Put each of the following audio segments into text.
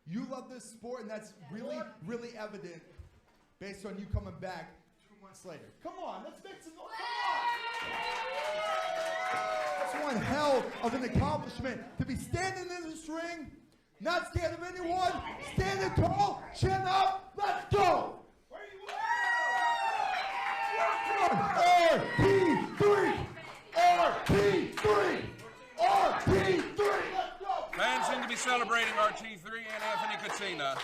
You love this sport, and that's really, really evident based on you coming back 2 months later. Come on, let's make some noise. Come on. That's one hell of an accomplishment to be standing in this ring, not scared of anyone, standing tall, chin up. Let's go. RT3! RT3! RT3! Let's go! Fans seem to be celebrating RT3 and Anthony Katina.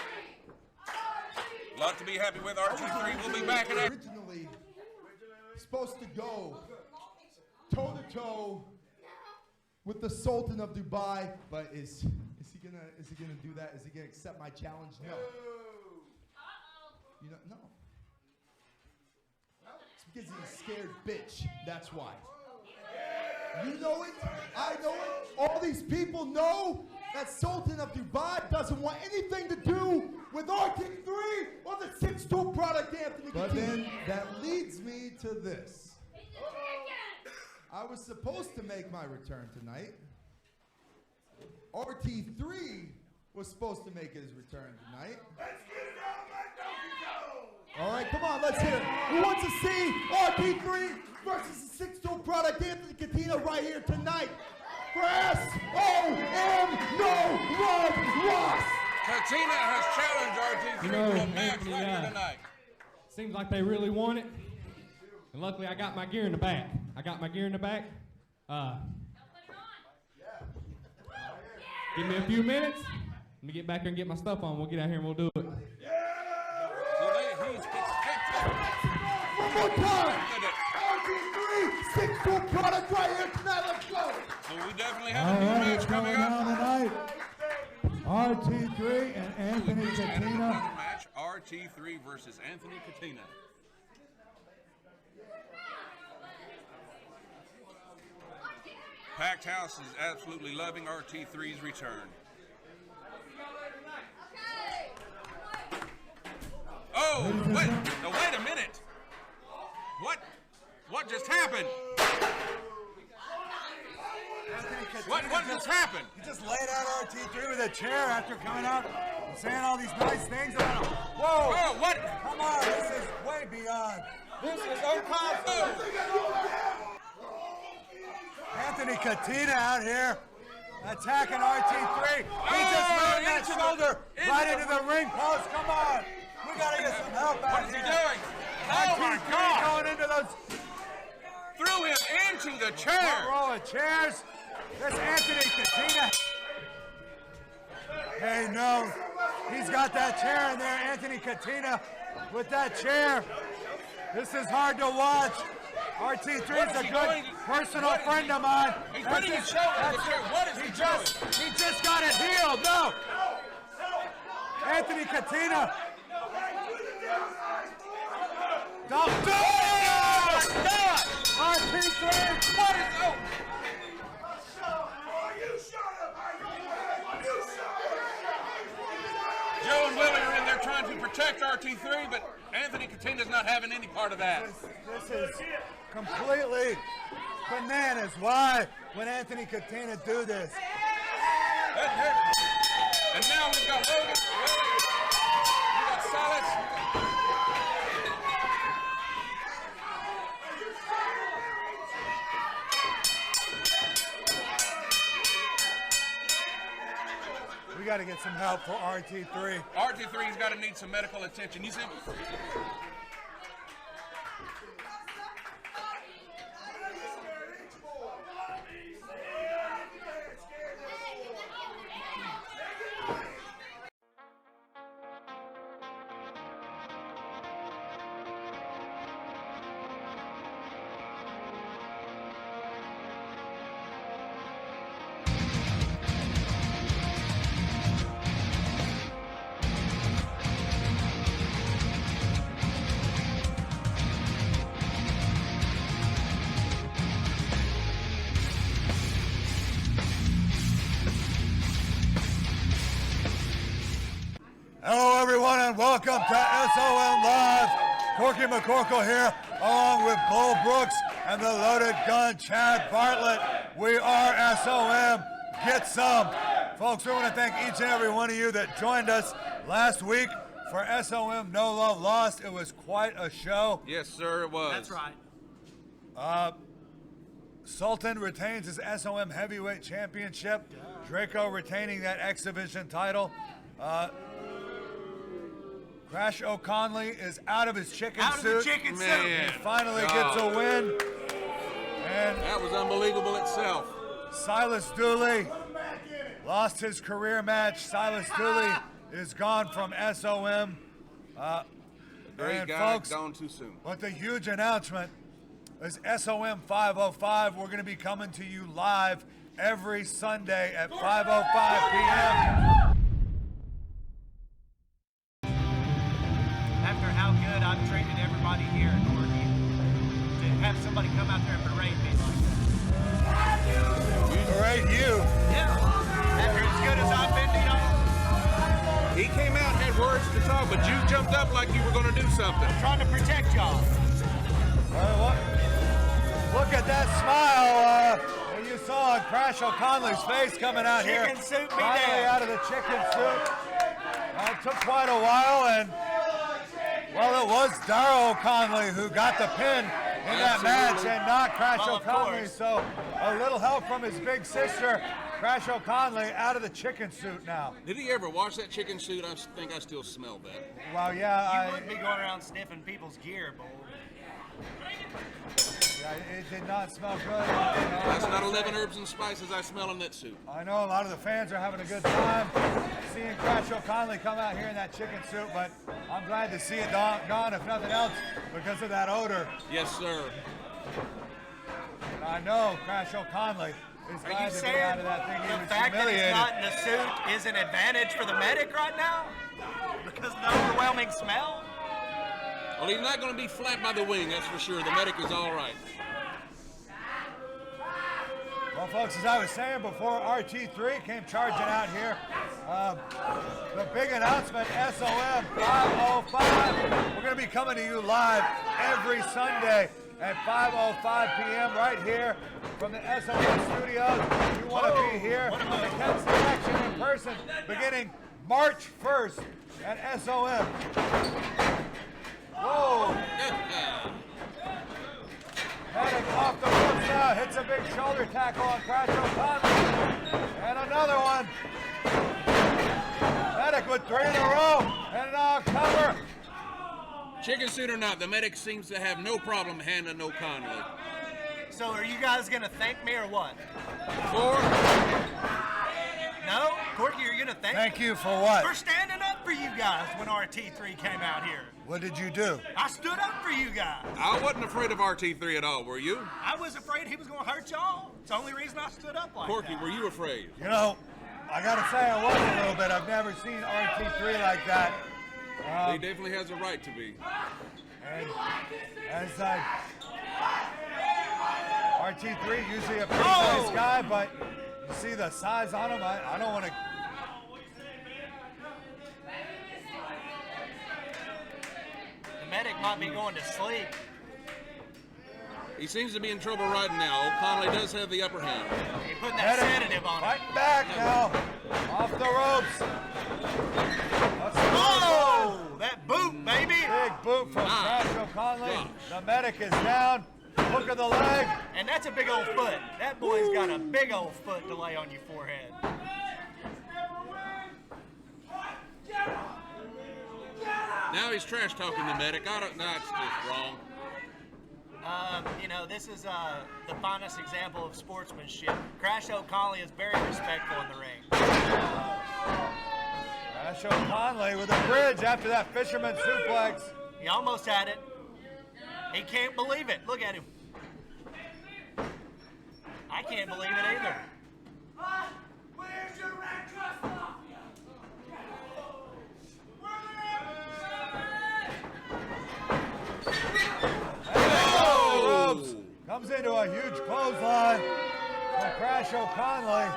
A lot to be happy with. RT3 will be back in action. Originally supposed to go toe-to-toe with the Sultan of Dubai, but is he gonna do that? Is he gonna accept my challenge? No. You know, no. It's because he's a scared bitch. That's why. You know it. I know it. All these people know that Sultan of Dubai doesn't want anything to do with RT3 or the 6-2 product Anthony. But then that leads me to this. I was supposed to make my return tonight. RT3 was supposed to make his return tonight. All right, come on, let's hear it. Who wants to see RT3 versus the 6-2 product Anthony Katina right here tonight for SOM No Love Lost? Katina has challenged RT3 to a match right here tonight. Seems like they really want it. And luckily I got my gear in the back. Give me a few minutes. Let me get back there and get my stuff on. We'll get out here and we'll do it. He's expected. One more time. RT3, 6-2 product right here tonight. Let's go. So we definitely have a new match coming up. Tonight. RT3 and Anthony Katina. Match RT3 versus Anthony Katina. Packed house is absolutely loving RT3's return. Oh, wait a minute. What just happened? What just happened? He just laid out RT3 with a chair after coming out and saying all these nice things about him. Whoa! Oh, what? Come on, this is way beyond. This is uncalled for. Anthony Katina out here attacking RT3. He just ran that shoulder right into the ring post. Come on. We got to get some help out What is he here. doing? Oh my RT3 God! going into those Threw him into the chair. row of chairs. There's Anthony Katina. Hey, no. He's got that chair in there, Anthony Katina, with that chair. This is hard to watch. RT3 is a good personal friend of mine. He's putting his shoulder in the chair. What is he doing? He just got it healed. No. Anthony Katina. Don't do it! Oh my God! RT3. What is oh? Joe and Willie are in there trying to protect RT3, but Anthony Katina's not having any part of that. This is completely bananas. Why would Anthony Katina do this? And now we've got Logan. We've got Silas. We got to get some help for RT3. RT3's got to need some medical attention. You see? Hello, everyone, and welcome to SOM Live. Corky McCorkle here, along with Bull Brooks and the loaded gun, Chad Bartlett. We are SOM. Get some Folks, we want to thank each and every one of you that joined us last week for SOM No Love Lost. It was quite a show. Yes, sir, it was. That's right. Sultan retains his SOM Heavyweight Championship. Draco retaining that X Division title. Crash O'Conley is out of his chicken Out suit. of the chicken suit. Man. He finally gets a win. And That was unbelievable itself. Silas Dooley lost his career match. Silas Dooley is gone from SOM. Great and guy, folks, gone too soon. but the huge announcement is SOM 505. We're going to be coming to you live every Sunday at 5:05 p.m. After how good I've treated everybody here at Corky, to have somebody come out there and berate me like that. Berate you. Yeah. After as good as I've been to y'all, He came out and had words to talk, but you jumped up like you were going to do something. trying to protect y'all. Look at that smile that you saw on Crash O'Conley's face coming out here. Chicken suit me Finally down. out of the chicken suit. It took quite a while, and well, it was Darrow O'Conley who got the pin in that match Absolutely. and not Crash Well, of O'Conley. course. So a little help from his big sister, Crash O'Conley, out of the chicken suit now. Did he ever wash that chicken suit? I think I still smell that. Well, yeah, You wouldn't be going around sniffing people's gear, boy. it did not smell good. That's not 11 herbs and spices I smell in that suit. I know a lot of the fans are having a good time seeing Crash O'Conley come out here in that chicken suit, but I'm glad to see it gone, if nothing else, because of that odor. Yes, sir. And I know Crash O'Conley is Are you glad to get saying out of that thing. He the was fact that he's humiliated. not in the suit is an advantage for the medic right now? Because of the overwhelming smell? Well, he's not going to be flat by the wing, that's for sure. The medic is all right. Well, folks, as I was saying before, RT3 came charging out here. The big announcement, SOM 505. We're going to be coming to you live every Sunday at 5:05 p.m. right here from the SOM studios. If you want to be here, attend the action in person beginning March 1st at SOM. Whoa! Heading off the ropes now, hits a big shoulder tackle on Crash O'Conley. And another one. Medic with 3 in a row. And now cover. Chicken suit or not, the medic seems to have no problem handling O'Conley. So are you guys going to thank me or what? Four. No? Corky, are you going to Thank you for what? For standing up for you guys when RT3 came out here. What did you do? I stood up for you guys. I wasn't afraid of RT3 at all, were you? I was afraid he was going to hurt y'all. It's the only reason I stood up like Corky, that. were you afraid? You know, I got to say I was a little bit. I've never seen RT3 like that. He definitely has a right to be. And as RT3, usually a pretty nice guy, but you see the size on him, I don't want to. The medic might be going to sleep. He seems to be in trouble right now. O'Conley does have the upper hand. He putting that sedative on him. Fighting back now. Off the ropes. Oh, that boot, baby. Big boot from My Crash O'Conley. gosh. The medic is down. Hook of the leg. And that's a big old foot. That boy's got a big old foot to lay on your forehead. Now he's trash talking the medic. That's just wrong. You know, this is the finest example of sportsmanship. Crash O'Conley is very respectful in the ring. Crash O'Conley with a bridge after that fisherman suplex. He almost had it. He can't believe it. Look at him. I can't believe it either. Where's your red dress mafia? Ropes. Comes into a huge clothesline from Crash O'Conley.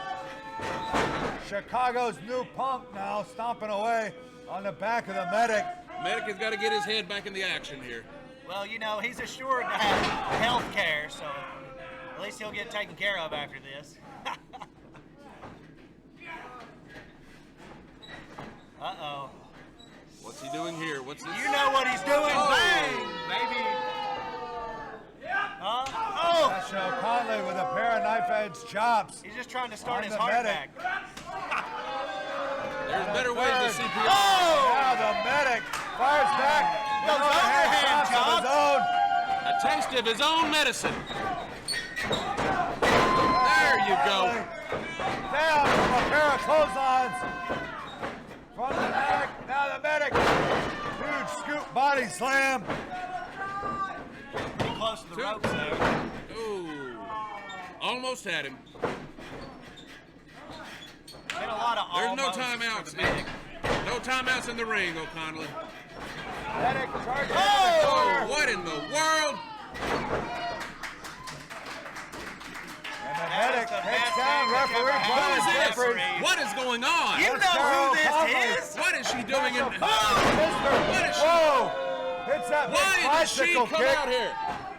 Chicago's new punk now stomping away on the back of the medic. Medic has got to get his head back in the action here. Well, you know, he's assured to have health care, so at least he'll get taken care of after this. What's this? You know what he's doing. Oh. Bang, baby. Oh! Crasho Conley with a pair of knife-edge chops. He's just trying to start On his the heart medic. back. There's better ways to CPR. Oh! Now the medic fires back. Those with overhand chops of his chops. own. A taste of his own medicine. There you go. Down from a pair of clotheslines. From the medic. Now the medic. Huge scoop body slam. Getting close to the ropes there. Ooh. Almost had him. Been a lot of There's no almosts for timeouts. the medic. No timeouts in the ring, O'Connell. Medic charging Oh, into the corner. what in the world? And the That medic is the takes best down thing that's referee ever Who Brian is this? Jeffries. What is going on? You know who this is? What is she doing in? What is she- Whoa! Hits that big Why did she bicycle come kick. out here?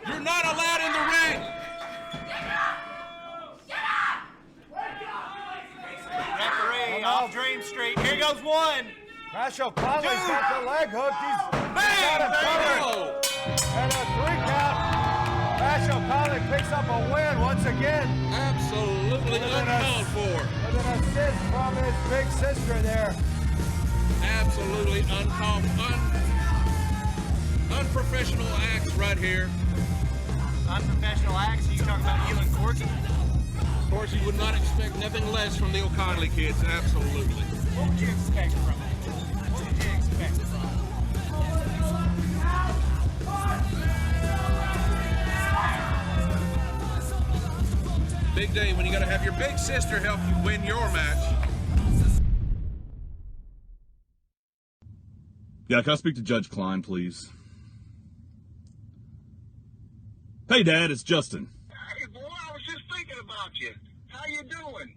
You're not allowed in the ring. Referee off Dream Street. Here goes one. Crasho Conley's got the leg hooked. He's got him covered. Oh, And a 3 count. Crasho Conley picks up a win once again absolutely uncalled for. with an assist from his big sister there. Absolutely uncalled, unprofessional acts right here. Unprofessional acts. You talking about you and Corky? Of course, you would not expect nothing less from the O'Connell kids. Absolutely. What would you expect from it? What would you expect from it? Big day when you got to have your big sister help you win your match. Yeah, can I speak to Judge Klein, please? Hey, Dad, it's Justin. Hey, boy, I was just thinking about you. How you doing?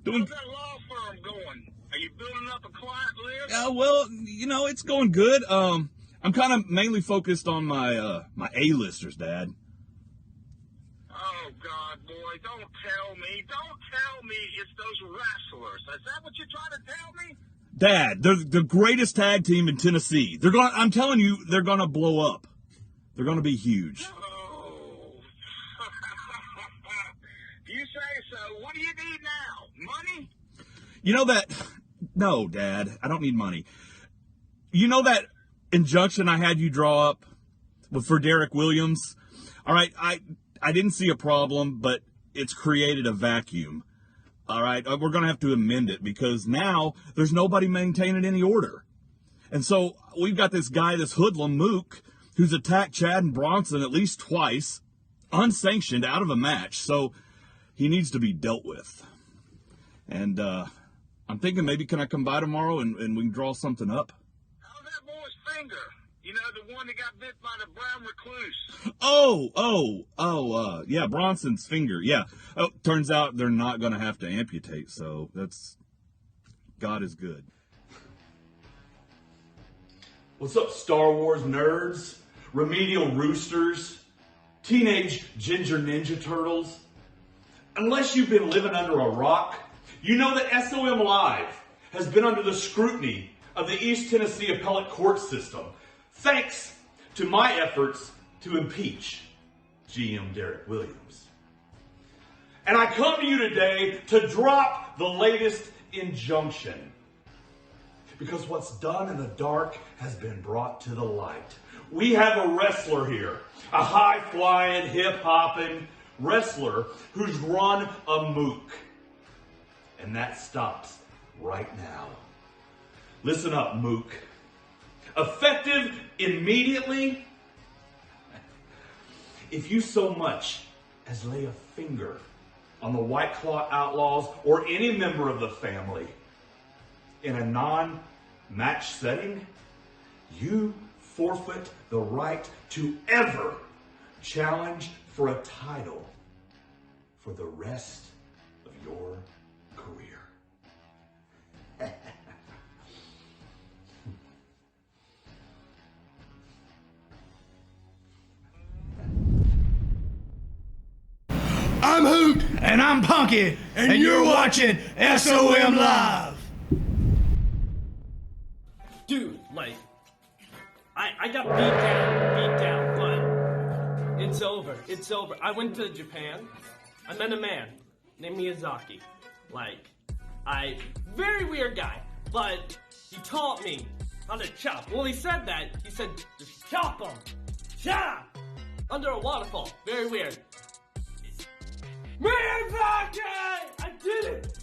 Doing... How's that law firm going? Are you building up a client list? well, it's going good. I'm kind of mainly focused on my my A-listers, Dad. Oh, God, boy, don't tell me. Don't tell me it's those wrestlers. Is that what you're trying to tell me? Dad, they're the greatest tag team in Tennessee. I'm telling you, they're gonna blow up. They're gonna be huge. Oh. You say so. What do you need now? Money? You know that... No, Dad, I don't need money. You know that injunction I had you draw up for Derek Williams? All right, I didn't see a problem, but it's created a vacuum. All right, we're going to have to amend it because now there's nobody maintaining any order. And so we've got this guy, this hoodlum Mook, who's attacked Chad and Bronson at least twice, unsanctioned, out of a match. So he needs to be dealt with. And I'm thinking maybe can I come by tomorrow and we can draw something up? How's that boy's finger? You know, the one that got bit by the brown recluse. Yeah, Bronson's finger, yeah. Oh, turns out they're not going to have to amputate, so that's... God is good. What's up, Star Wars nerds? Remedial roosters? Teenage ginger ninja turtles? Unless you've been living under a rock, you know that SOM Live has been under the scrutiny of the East Tennessee Appellate Court system, thanks to my efforts to impeach GM Derek Williams. And I come to you today to drop the latest injunction. Because what's done in the dark has been brought to the light. We have a wrestler here, a high-flying, hip-hopping wrestler who's run amok. And that stops right now. Listen up, Mook. Effective immediately. If you so much as lay a finger on the White Claw Outlaws or any member of the family in a non-match setting, you forfeit the right to ever challenge for a title for the rest of your career. I'm Hoot. And I'm Punky. And you're watching SOM Live. Dude, like, I got beat down, but it's over. It's over. I went to Japan. I met a man named Miyazaki. Very weird guy, but he taught me how to chop. Well, he said that. He said, just chop him. Chop! Under a waterfall. Very weird. Miyazaki! I did it!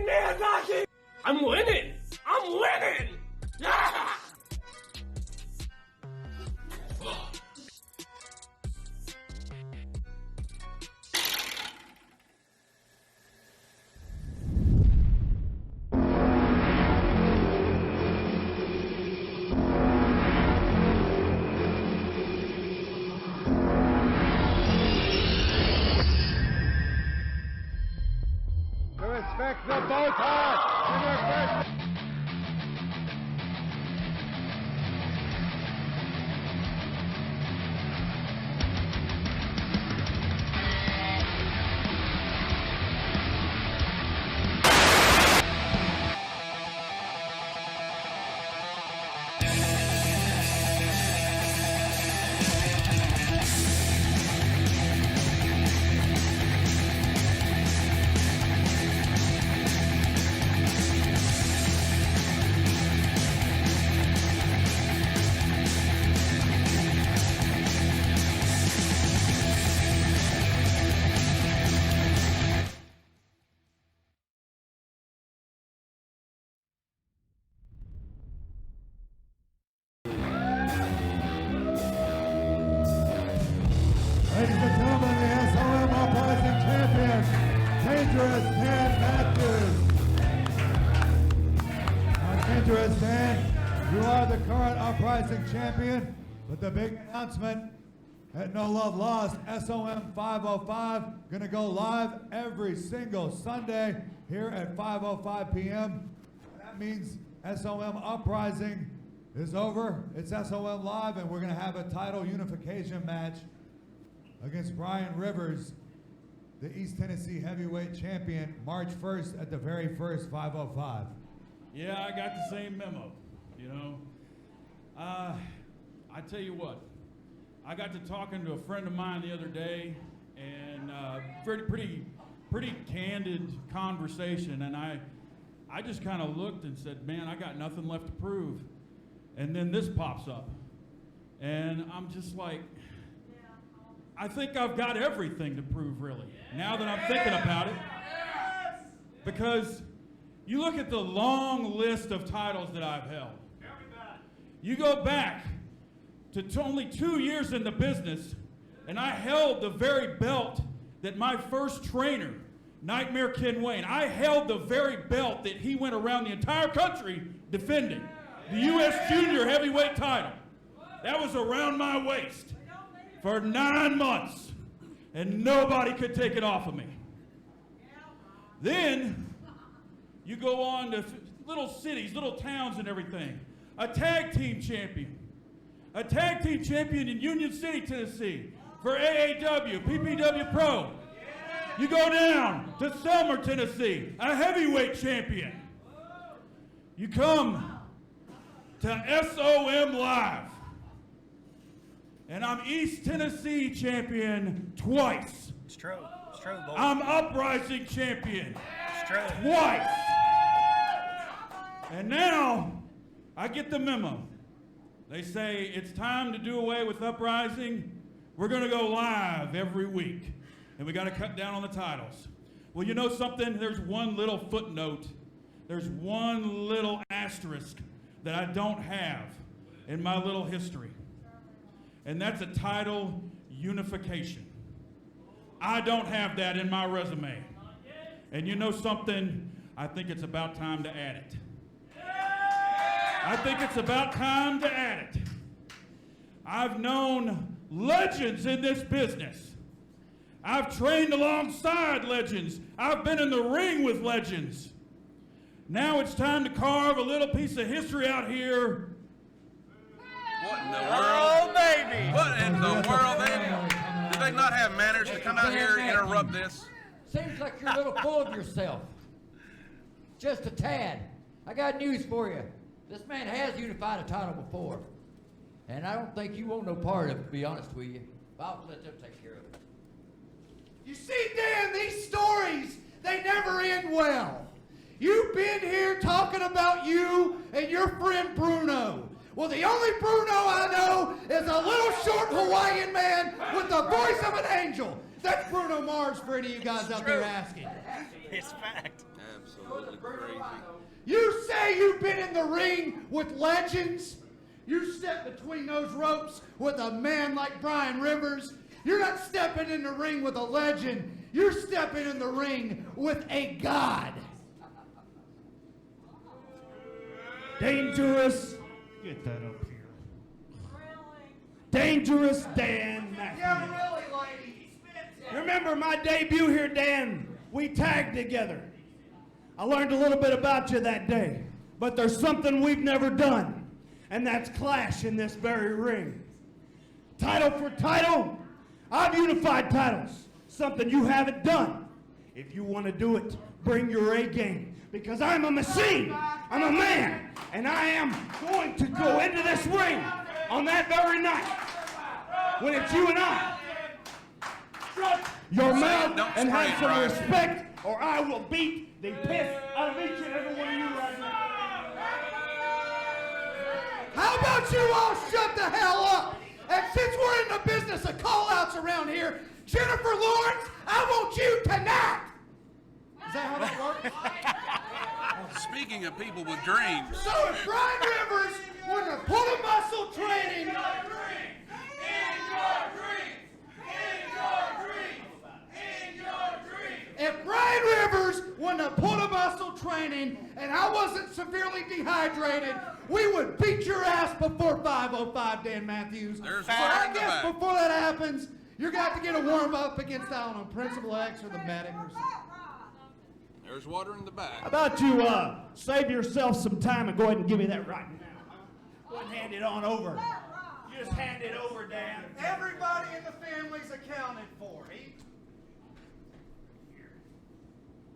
Miyazaki! I'm winning! Yeah! Respect the bow tie. Ladies and gentlemen, the SOM Uprising Champion, Dangerous Dan Matthews. Dangerous Dan, you are the current Uprising Champion, but the big announcement at No Love Lost, SOM 505, gonna go live every single Sunday here at 5:05 p.m. That means SOM Uprising is over. It's SOM Live, and we're gonna have a title unification match against Brian Rivers, the East Tennessee heavyweight champion, March 1st at the very first 5:05. Yeah, I got the same memo, you know. I tell you what, I got to talking to a friend of mine the other day, and pretty candid conversation, and I just kind of looked and said, man, I got nothing left to prove. And then this pops up, and I'm just like, I think I've got everything to prove, really, now that I'm thinking about it. Because you look at the long list of titles that I've held. You go back to only 2 years in the business, and I held the very belt that my first trainer, Nightmare Ken Wayne, I held the very belt that he went around the entire country defending, the U.S. Junior Heavyweight title. That was around my waist for 9 months, and nobody could take it off of me. Then you go on to little cities, little towns and everything. A tag team champion in Union City, Tennessee for AAW, PPW Pro. You go down to Selmer, Tennessee, a heavyweight champion. You come to SOM Live, and I'm East Tennessee champion twice. It's true, boy. I'm Uprising champion It's true. twice. And now I get the memo. They say it's time to do away with Uprising. We're gonna go live every week, and we gotta cut down on the titles. Well, you know something? There's one little footnote. There's one little asterisk that I don't have in my little history. And that's a title unification. I don't have that in my resume. And you know something? I think it's about time to add it. I think it's about time to add it. I've known legends in this business. I've trained alongside legends. I've been in the ring with legends. Now it's time to carve a little piece of history out here. What in the world? Oh, baby! What in the world? Do they not have manners to come out here and interrupt this? Seems like you're a little full of yourself. Just a tad. I got news for you. This man has unified a title before, and I don't think you want no part of it, to be honest with you. I'll let them take care of it. You see, Dan, these stories, they never end well. You've been here talking about you and your friend Bruno. Well, the only Bruno I know is a little short Hawaiian man with the voice of an angel. That's Bruno Mars for any of you guys out there asking. It's fact. Absolutely crazy. You say you've been in the ring with legends. You step between those ropes with a man like Brian Rivers. You're not stepping in the ring with a legend. You're stepping in the ring with a god. Dangerous. Get that up here. Dangerous Dan Matthews. Yeah, really, lady. Remember my debut here, Dan? We tagged together. I learned a little bit about you that day, but there's something we've never done, and that's clash in this very ring. Title for title, I've unified titles, something you haven't done. If you want to do it, bring your A game, because I'm a machine, I'm a man, and I am going to go into this ring on that very night when it's you and I. Shut your mouth and have some respect, or I will beat the piss out of each and every one of you right now. How about you all shut the hell up? And since we're in the business of call-outs around here, Jennifer Lawrence, I want you tonight. Is that how that works? Speaking of people with dreams. So if Brian Rivers were to put a muscle training... If Brian Rivers wouldn't have put a muscle training and I wasn't severely dehydrated, we would beat your ass before 5:05, Dan Matthews. There's so I guess before that happens, you're going to have to get a warm-up against, I don't know, Principal X or the medic or something. There's water in the back. How about you save yourself some time and go ahead and give me that right now? Go ahead and hand it on over. You just hand it over, Dan. Everybody in the family's accounted for.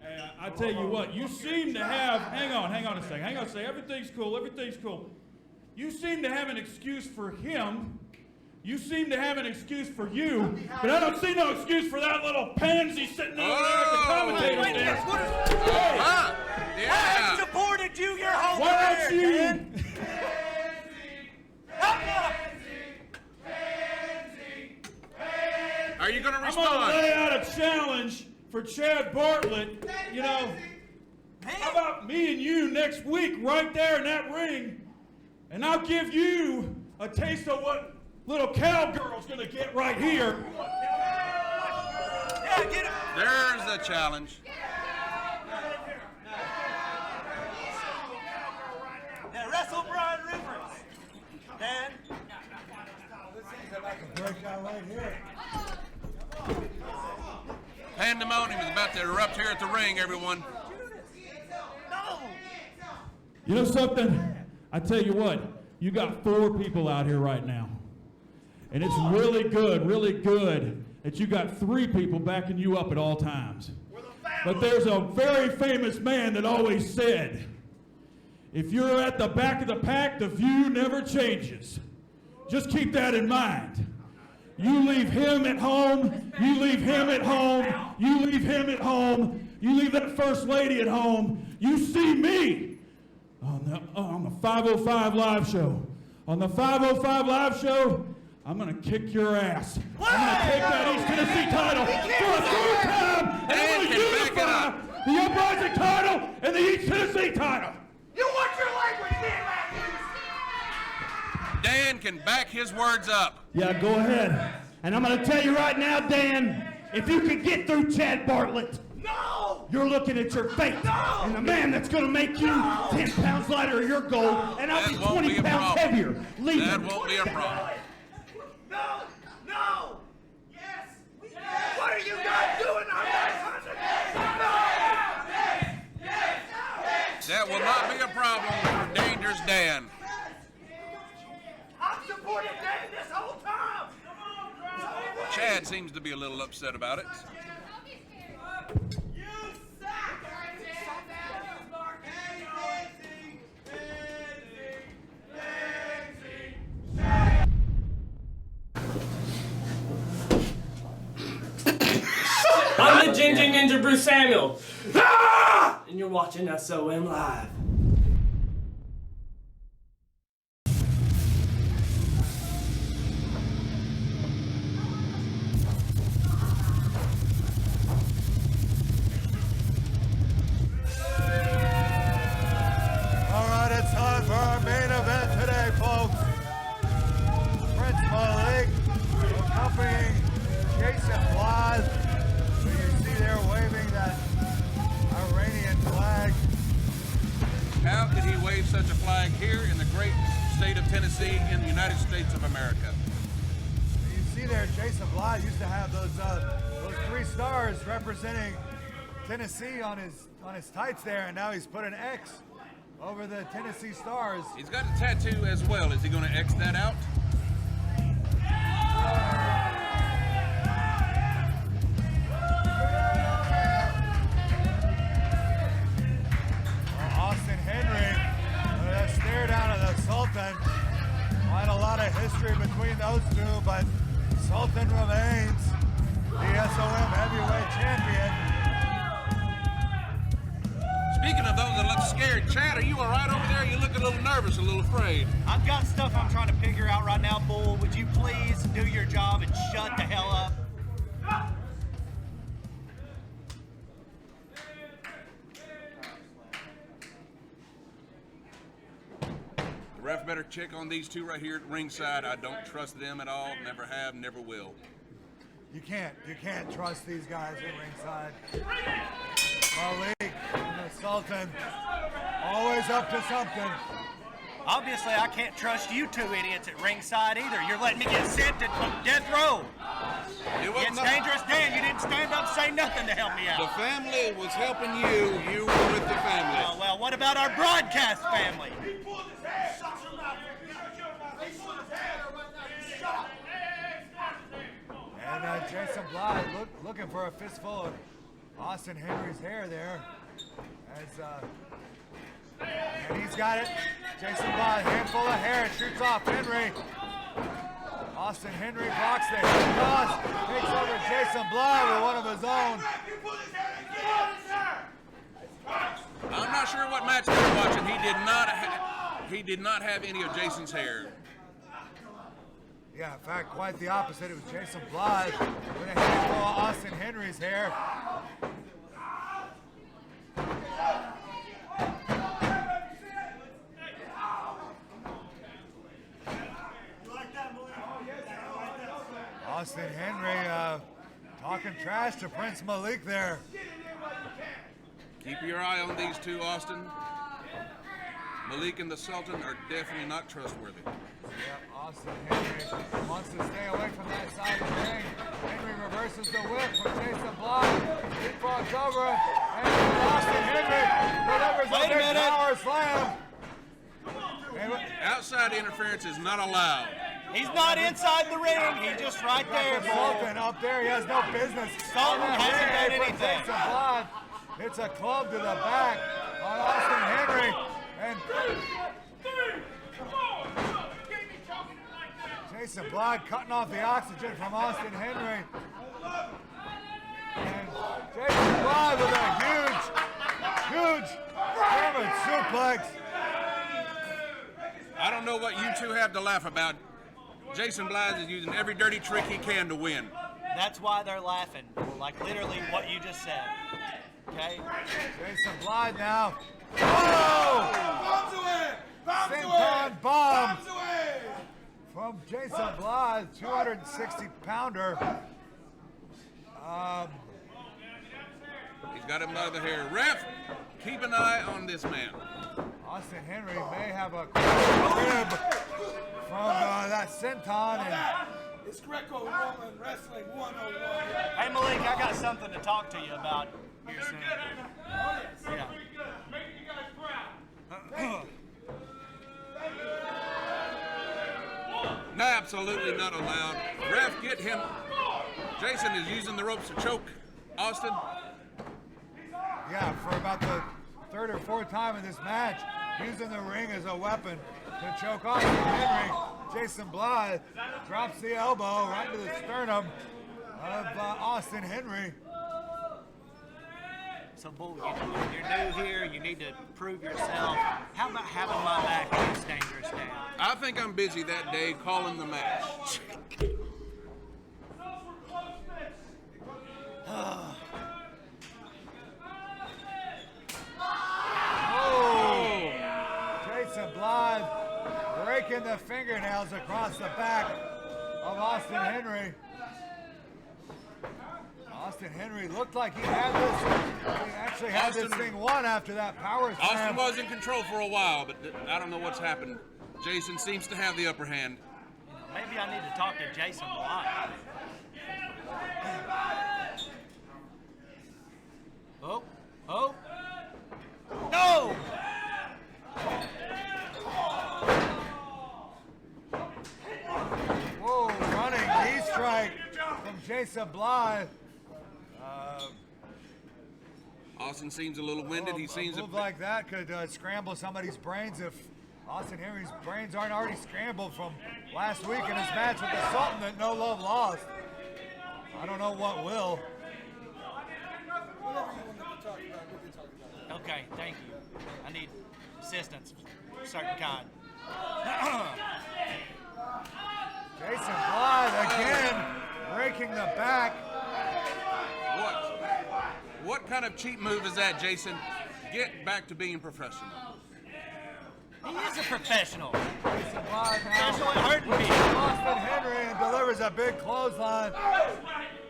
Hey, I tell you what, you seem to have, hang on a second, everything's cool. You seem to have an excuse for him, you seem to have an excuse for you, but I don't see no excuse for that little pansy sitting over there at the commentator's desk. I supported you your whole career. Why don't you? Are you going to respond? I'm going to lay out a challenge for Chad Bartlett. You know, how about me and you next week right there in that ring, and I'll give you a taste of what little cowgirl's going to get right here. Yeah, get it. There's the challenge. Now wrestle Brian Rivers. Dan. Breakout right here. Pandemonium is about to erupt here at the ring, everyone. You know something? I tell you what, you got 4 people out here right now. And it's really good that you got 3 people backing you up at all times. But there's a very famous man that always said, if you're at the back of the pack, the view never changes. Just keep that in mind. You leave him at home, you leave him at home, you leave him at home, you leave that first lady at home, you see me on the 505 Live Show. On the 505 Live Show, I'm going to kick your ass. I'm going to take that East Tennessee title for a third time, and I'm going to unify the Uprising title and the East Tennessee title. You watch your language, Dan Matthews! Dan can back his words up. Yeah, go ahead. And I'm going to tell you right now, Dan, if you can get through Chad Bartlett, No! you're looking at your fate. No! And the man that's going to make you 10 pounds lighter of your goal, and I'll be 20 pounds heavier. Leave That him. won't be a problem. No! No! Yes! What are you guys doing? I'm not That will not be a problem for Dangerous Dan. I've supported Dan this whole time! Chad seems to be a little upset about it. Ginger Bruce Samuel. Ah! And you're watching SOM Live. All right, it's time for our main event today, folks. Prince Malik accompanying Jason Blythe, who you see there waving that Iranian flag. How could he wave such a flag here in the great state of Tennessee in the United States of America? You see there, Jason Blythe used to have those 3 stars representing Tennessee on his tights there, and now he's put an X over the Tennessee stars. He's got a tattoo as well. Is he going to X that out? Austin Henry, that stare down of the Sultan. Quite a lot of history between those two, but Sultan remains the SOM heavyweight champion. Speaking of those that look scared, Chad, are you all right over there? You look a little nervous, a little afraid. I've got stuff I'm trying to figure out right now, Bull. Would you please do your job and shut the hell up? The ref better check on these two right here at ringside. I don't trust them at all. Never have, never will. You can't trust these guys at ringside. Malik and the Sultan, always up to something. Obviously, I can't trust you two idiots at ringside either. You're letting me get sent to death row. It's dangerous, Dan. You didn't stand up, say nothing to help me out. The family was helping you. You were with the family. Oh, well, what about our broadcast family? And Jason Blythe looking for a fistful of Austin Henry's hair there. And he's got it. Jason Blythe, handful of hair, shoots off Henry. Austin Henry blocks the head toss, takes over Jason Blythe with one of his own. I'm not sure what match they were watching. He did not have any of Jason's hair. Yeah, in fact, quite the opposite. It was Jason Blythe with a handful of Austin Henry's hair. Austin Henry talking trash to Prince Malik there. Keep your eye on these two, Austin. Malik and the Sultan are definitely not trustworthy. Yeah, Austin Henry wants to stay away from that side of the ring. Henry reverses the whip from Jason Blythe. Leapfrogs over him. And Austin Henry delivers a big power slam. Outside interference is not allowed. He's not inside the ring. He's just right there, Bull. Sultan up there. He has no business. Sultan hasn't done anything. Jason Blythe hits a club to the back on Austin Henry. And Jason Blythe cutting off the oxygen from Austin Henry. And Jason Blythe with a huge German suplex. I don't know what you two have to laugh about. Jason Blythe is using every dirty trick he can to win. That's why they're laughing. Like literally what you just said. Okay? Jason Blythe now. Oh! Bombs away! Senton bomb from Jason Blythe, 260-pounder. He's got him by the hair. Ref, keep an eye on this man. Austin Henry may have a rib from that senton. And It's Greco-Roman Wrestling 101. Hey, Malik, I got something to talk to you about here soon. Yeah. No, absolutely not allowed. Ref, get him. Jason is using the ropes to choke Austin. Yeah, for about the third or fourth time in this match, using the ring as a weapon to choke Austin Henry. Jason Blythe drops the elbow right to the sternum of Austin Henry. so bull. You're new here. You need to prove yourself. How about having my back against Dangerous Dan? I think I'm busy that day calling the match. Jason Blythe breaking the fingernails across the back of Austin Henry. Austin Henry looked like he had this. He actually had this thing won after that power slam. Austin was in control for a while, but I don't know what's happened. Jason seems to have the upper hand. Maybe I need to talk to Jason Blythe. Oh. No! Whoa, running knee strike from Jason Blythe. Austin seems a little winded. He seems a move like that could scramble somebody's brains if Austin Henry's brains aren't already scrambled from last week in his match with the Sultan that No Love lost. I don't know what will. Okay, thank you. I need assistance of a certain kind. Jason Blythe again breaking the back. What kind of cheap move is that, Jason? Get back to being professional. He is a professional. Jason Blythe Professional at hurting people. Austin Henry and delivers a big clothesline.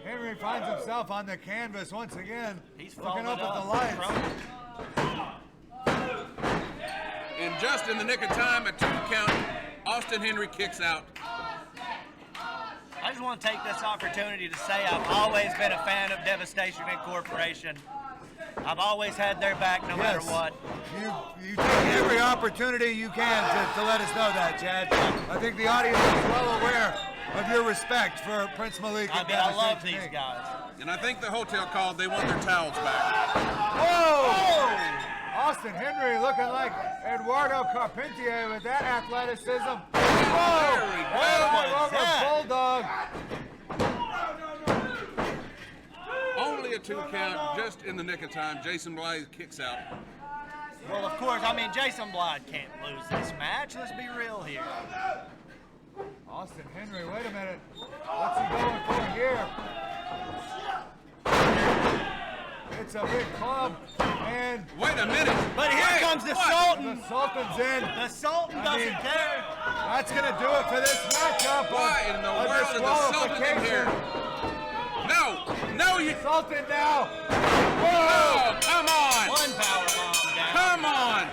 Henry finds himself on the canvas once again. He's looking up up at the lights. And just in the nick of time, a 2 count, Austin Henry kicks out. I just want to take this opportunity to say I've always been a fan of Devastation Incorporation. I've always had their back no matter what. You take every opportunity you can to let us know that, Chad. I think the audience is well aware of your respect for Prince Malik. I love these guys. And I think the hotel called, they want their towels back. Whoa! Austin Henry looking like Eduardo Carpentier with that athleticism. Whoa! Bulldog. Only a 2 count, just in the nick of time. Jason Blythe kicks out. Well, of course, I mean, Jason Blythe can't lose this match. Let's be real here. Austin Henry, wait a minute. What's he going for here? It's a big club, and wait a minute. But here comes the Sultan. The Sultan's in. The Sultan doesn't care. That's gonna do it for this matchup. Why in the world is the Sultan in here? No, you Sultan now. Whoa! Come on. One power bomb down. Come on.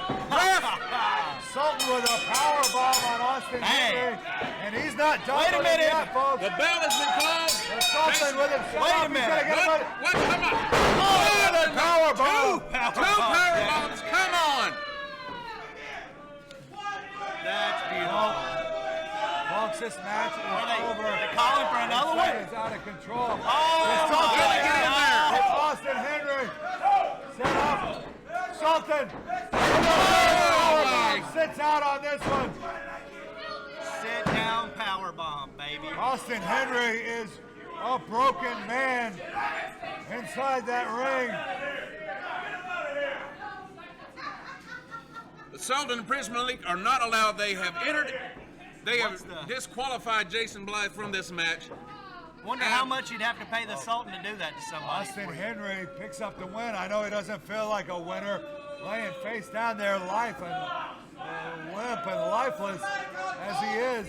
Sultan with a power bomb on Austin Henry, and he's not done. Wait a minute. Yet, folks. The bell has been called. The Sultan with himself. Wait a minute. What? Come on. The power bomb. Two power bombs. Come on. That's beautiful. Folks, this match is over. They're calling for another one? It's out of control. Oh, Sultan, get in there. It's Austin Henry. Set up. Sultan. Oh, sits out on this one. Sit down power bomb, baby. Austin Henry is a broken man inside that ring. The Sultan and Prince Malik are not allowed. They have entered. They have disqualified Jason Blythe from this match. Wonder how much you'd have to pay the Sultan to do that to somebody. Austin Henry picks up the win. I know he doesn't feel like a winner, laying face down there, limp and lifeless as he is.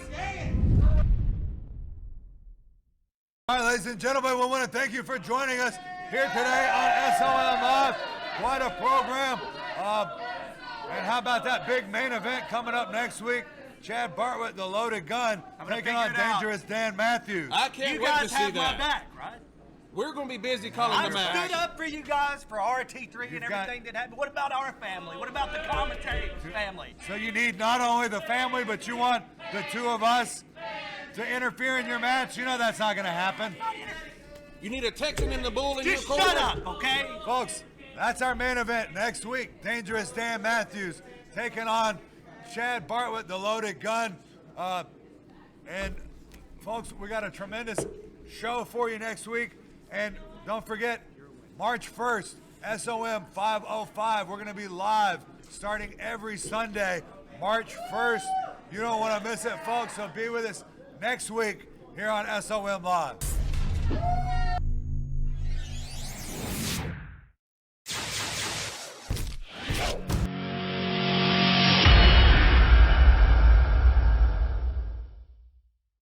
All right, ladies and gentlemen, we want to thank you for joining us here today on SOM Live. Quite a program. And how about that big main event coming up next week? Chad Bartlett, the loaded gun, taking on Dangerous Dan Matthews. I can't You wait guys to see have that. my back, right? We're going to be busy calling I the match. stood up for you guys for RT3 and everything that happened. What about our family? What about the commentary family? So you need not only the family, but you want the two of us to interfere in your match? You know that's not going to happen. You need a Texan in the bull in Just your corner. shut up, okay? Folks, that's our main event next week. Dangerous Dan Matthews taking on Chad Bartlett, the loaded gun. And folks, we got a tremendous show for you next week. And don't forget, March 1st, SOM 505. We're going to be live starting every Sunday, March 1st. You don't want to miss it, folks, so be with us next week here on SOM Live.